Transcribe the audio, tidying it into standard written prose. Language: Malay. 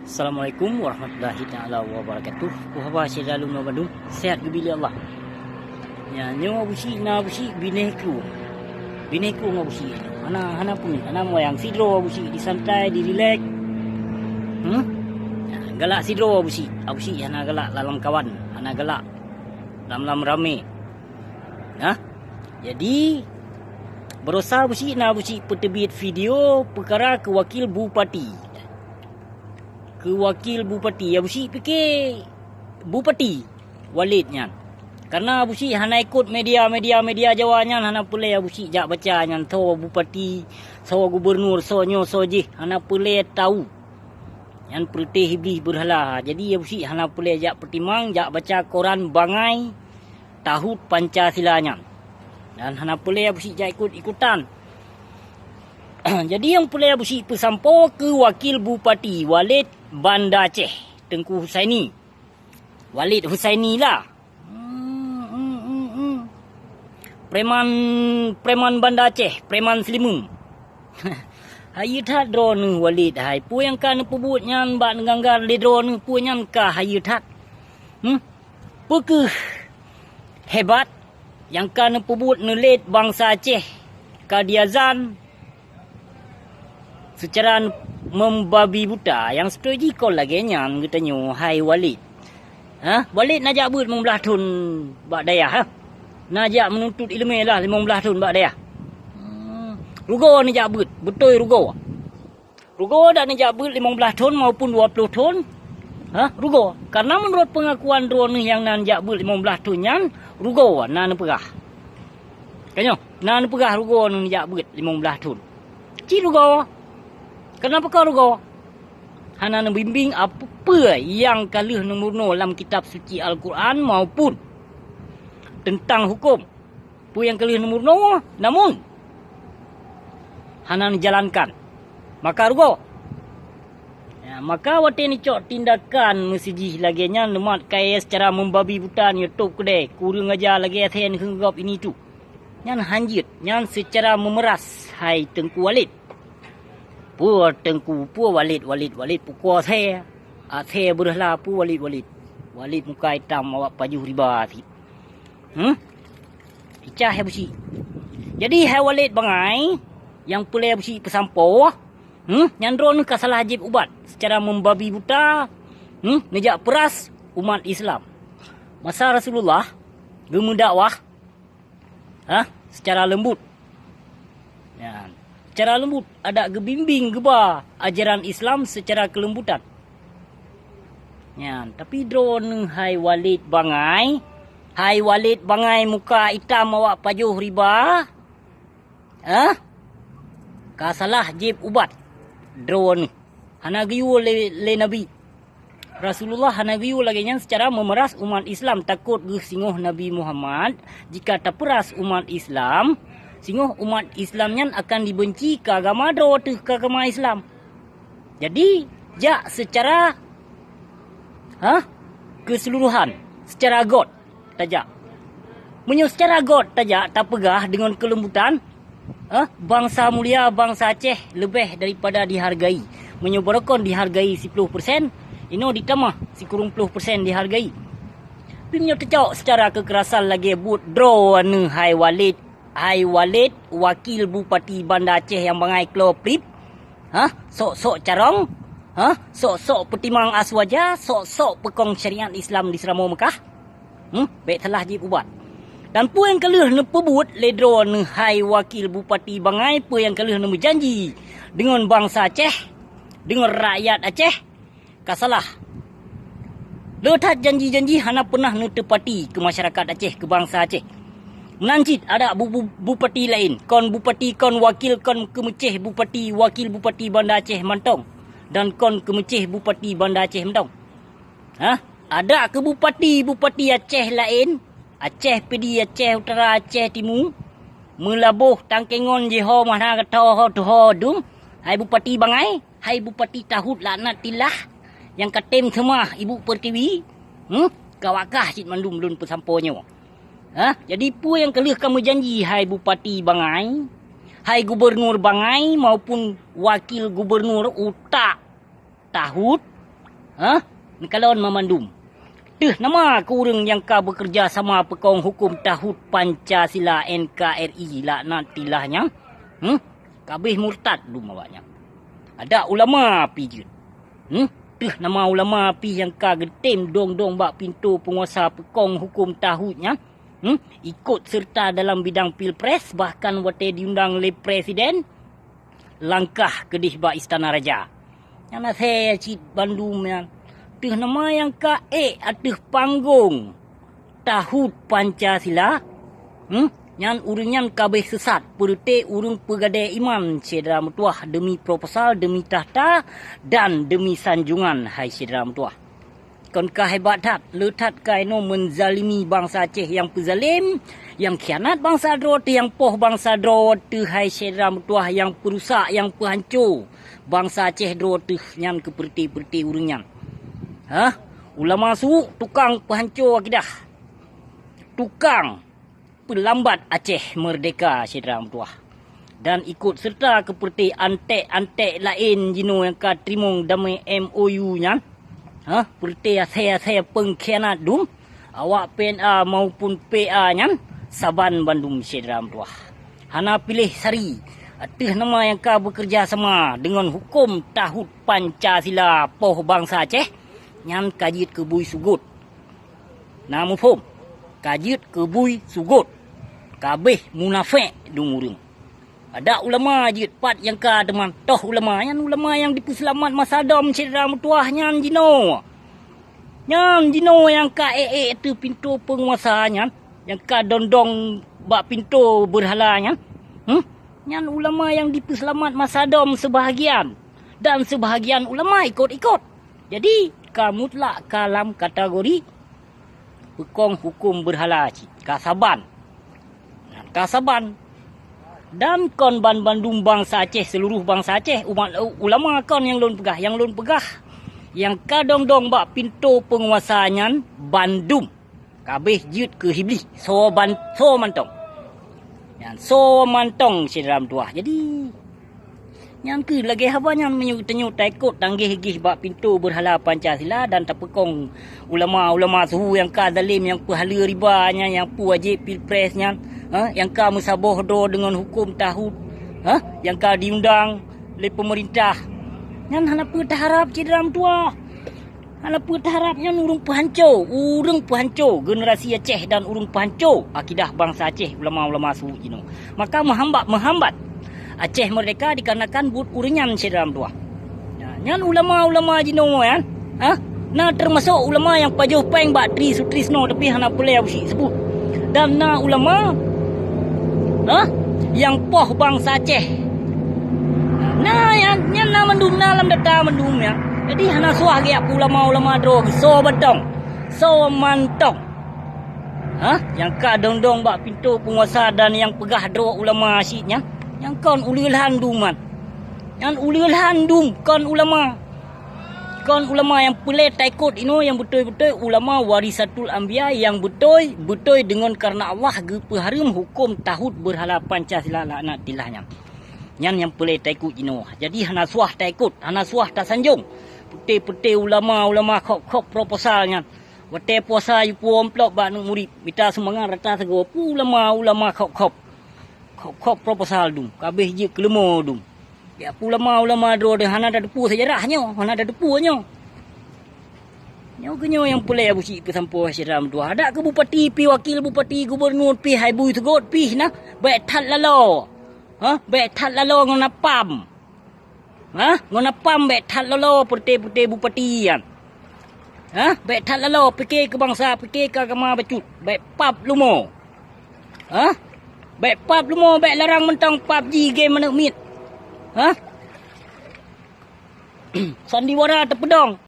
Assalamualaikum warahmatullahi taala wabarakatuh. Kuhaba selalu no Bandung. Sehat bila Allah. Ya, nyo busi na busi bineku. Bineku ngabusi. Hana pun, hana moyang sidro busi disantai, di relax. Ya, galak sidro busi. Abusi hana galak dalam kawan, hana galak dalam rame. Nah, jadi berusaha busi na busi petebit video perkara kewakil bupati. Wakil bupati ya busi fikir bupati Walidnya karena busi hana ikut media Jawanya hana pulai ya busi jak baca nyan so bupati so gubernur so nyo so je hana pulai tahu yang perteh iblis berhala jadi ya busi hana pulai jak pertimang jak baca koran bangai tahu Pancasilanya dan hana pulai ya busi jak ikutan. Jadi yang pulai busi pesampo ke wakil bupati Walid Banda Aceh Tengku Husaini. Walid Husaini lah. Preman Banda Aceh, preman Selimum. Hayu tat drone Walid hai. Pu yang kan pebut nyan bak nganggar le drone pu nyan ka hayu tat. Pu ke hebat yang kan pebut nelet bangsa Aceh Kadiazan secara membabi buta yang setuju kau lagi nyan katanya hai Walid. Walid najak but 15 tahun bak daya Najak menuntut ilmu lah 15 tahun bak daya. Rugo najak but, betul rugo. Rugo dah najak but 15 tahun maupun 20 tahun. Rugo. Karena menurut pengakuan drone yang najak but 15 tahun nyan rugo nan perah. Kanyo, nan perah rugo najak but 15 tahun. Ci rugo. Kenapa kau rugo? Hana membimbing apa yang kalih nomorno dalam kitab suci Al-Quran maupun tentang hukum. Apa yang kalih nomorno namun hana dijalankan. Maka rugo. Ya, maka wate ni cok tindakan mesiji lagi nya lemat kaya secara membabi buta ni YouTube kedai. Kurang aja lagi athen henggap ini tu. Nyan hanjit, nyan secara memeras hai Tengku Walid. Pu Tengku pu Walid pukul saya. Saya berlah pu Walid. Walid muka hitam awak pajuh riba ti. Icah busi. Jadi hai Walid bangai yang pulai busi pesampo. Nyandro ni kasalah ajib ubat secara membabi buta. Nejak peras umat Islam. Masa Rasulullah gemendakwah secara lembut. Ya. Secara lembut ada gebimbing geba ajaran Islam secara kelembutan. Ya, tapi drone hai Walid bangai. Hai Walid bangai muka hitam awak pajuh riba. Kasalah jib ubat. Drone hana giu le Nabi. Rasulullah hana giu lagi nya secara memeras umat Islam takut singoh Nabi Muhammad jika tak peras umat Islam. Sehingga umat Islamnya akan dibenci ke agama ke agama Islam. Jadi, jak secara keseluruhan, secara God tajak. Menyo secara God tajak tak pegah dengan kelembutan, bangsa mulia, bangsa Aceh lebih daripada dihargai. Menyo berokon dihargai 10%, ino ditambah 10% dihargai. Tapi menyo tercok secara kekerasan lagi but drone hai Walid. Hai Walid, wakil bupati Banda Aceh yang bangai kloprip. Sok-sok carong. Sok-sok petimang aswaja. Sok-sok pekong syariat Islam di Seramo Mekah. Baik telah jib ubat. Dan pu yang kalih ne pebut ledro ne hai wakil bupati bangai. Pu yang kalih ne berjanji dengan bangsa Aceh. Dengan rakyat Aceh. Kasalah. Letak janji-janji hana pernah ne tepati ke masyarakat Aceh, ke bangsa Aceh. Menancit ada bupati lain. Kon bupati, kon wakil, kon kemeceh bupati, wakil bupati Banda Aceh Mantong. Dan kon kemeceh bupati Banda Aceh Mantong. Ada ke bupati Aceh lain. Aceh Pedi, Aceh Utara, Aceh Timur. Melabuh tangkengon jeho mana kata ho dum. Hai bupati bangai. Hai bupati tahut laknat tilah. Yang katem semua ibu pertiwi. Kawakah cik mandum lun pesamponyo. Jadi pu yang kelih kamu janji hai bupati bangai, hai gubernur bangai maupun wakil gubernur utak tahut Kalon memandum. Nama kurang yang ka bekerja sama pekong hukum tahut Pancasila NKRI laknat tilahnya. Kabeh murtad dum awaknya. Ada ulama pijut. Nama ulama pi yang ka getem dong-dong bak pintu penguasa pekong hukum tahutnya. Ikut serta dalam bidang pilpres, bahkan wate diundang oleh presiden. Langkah kedih bak istana raja. Yang saya cik Bandung yang nama yang ka aduh panggung tahut Pancasila. Yang urungan kabeh sesat perute urung pegadai iman Syedra Mutuah demi proposal, demi tahta dan demi sanjungan hai Syedra Mutuah. Kon ka hebat tak letat ka eno menzalimi bangsa Aceh yang pezalim, yang khianat bangsa Dro, yang poh bangsa Dro tu hai Syedra Mutuah, yang perusak, yang pehancur bangsa Aceh Dro tu nyan keperti-perti urungan. Ulama su tukang pehancur akidah. Tukang pelambat Aceh merdeka Syedra Mutuah. Dan ikut serta keperti antek-antek lain jino yang ka trimong damai MOU nya. Perti saya pengkhianat dum. Awak PNA maupun PA nya saban Bandung Syedra Mutuah. Hana pilih sari. Nama yang ka bekerja sama dengan hukum tahut Pancasila poh bangsa Aceh. Yang kajit kebui sugut. Namu fom. Kajit kebui sugut. Kabeh munafik dumurung. Ada ulama jit pat yang ka demam. Toh ulama yang dipuselamat masa dom Syedra Mutuah nyan jino. Nyan jino yang ka tu pintu penguasanya. Yang ka dondong bak pintu berhalanya. Nyan ulama yang dipuselamat masa dom sebahagian. Dan sebahagian ulama ikut-ikut. Jadi ka mutlak kalam kategori pekong hukum berhala kasaban. Dan kon Bandung bangsa Aceh, seluruh bangsa Aceh, umat ulama kon yang lon pegah, yang kadong-dong bak pintu penguasanya Bandung. Kabeh jut ke hibli, so mantong. Yang so mantong Syedra Mutuah. Jadi yang ke lagi habanya menyut-nyut takut tanggih-gih bak pintu berhala Pancasila dan tapekong ulama-ulama suhu yang ka zalim, yang pahala ribanya, yang pu wajib pilpresnya, yang ka musaboh do dengan hukum tahut, yang ka diundang oleh pemerintah. Yang hana berharap Syedra Mutuah. Hana berharapnya urung pehancur generasi Aceh dan urung pehancur akidah bangsa Aceh ulama-ulama suhu ini. Maka menghambat Aceh merdeka dikarenakan but uringan Syedra Mutuah. Yang ulama-ulama jino kan. Nah termasuk ulama yang pajuh peng bak Trisno tapi hana boleh sebut. Dan ulama yang poh bangsa Aceh. Yang mendung dalam data mendung ya. Jadi hana suah giap ulama-ulama dro so bedong. So mantong. Yang ka dong-dong bak pintu penguasa dan yang pegah dro ulama asyiknya. Yang kon ulil handuman. Yang ulil handum kon ulama. Kon ulama yang pelet taikut ino yang betul-betul ulama warisatul anbiya yang betul dengan karena Allah gepeharum hukum tahut berhala Pancasila laknat tilahnya. Yang pelet taikut ino. Jadi hana suah taikut, hana suah tak sanjung. Putih-putih ulama kok proposalnya. Wate puasa yu puom plok bak murid. Kita semangat rata sego ulama kok proposal dum. Kabeh je kelemo dum. Ya ulama dro de hana ada depu sejarahnya, hana ada depunya. Nyo yang pulai busi pesampo Syedra Mutuah. Ada ke bupati pi wakil bupati gubernur pi hai bui tegot pi nah. Baik tat lalo. Baik tat lalo ngona pam. Ngona pam baik tat lalo putih bupati kan. Baik tat lalo fikir ke bangsa, fikir ke agama becut. Baik pap lumo. Baik pap lumo, baik larang mentang PUBG game mana mit. Sandiwara terpedong.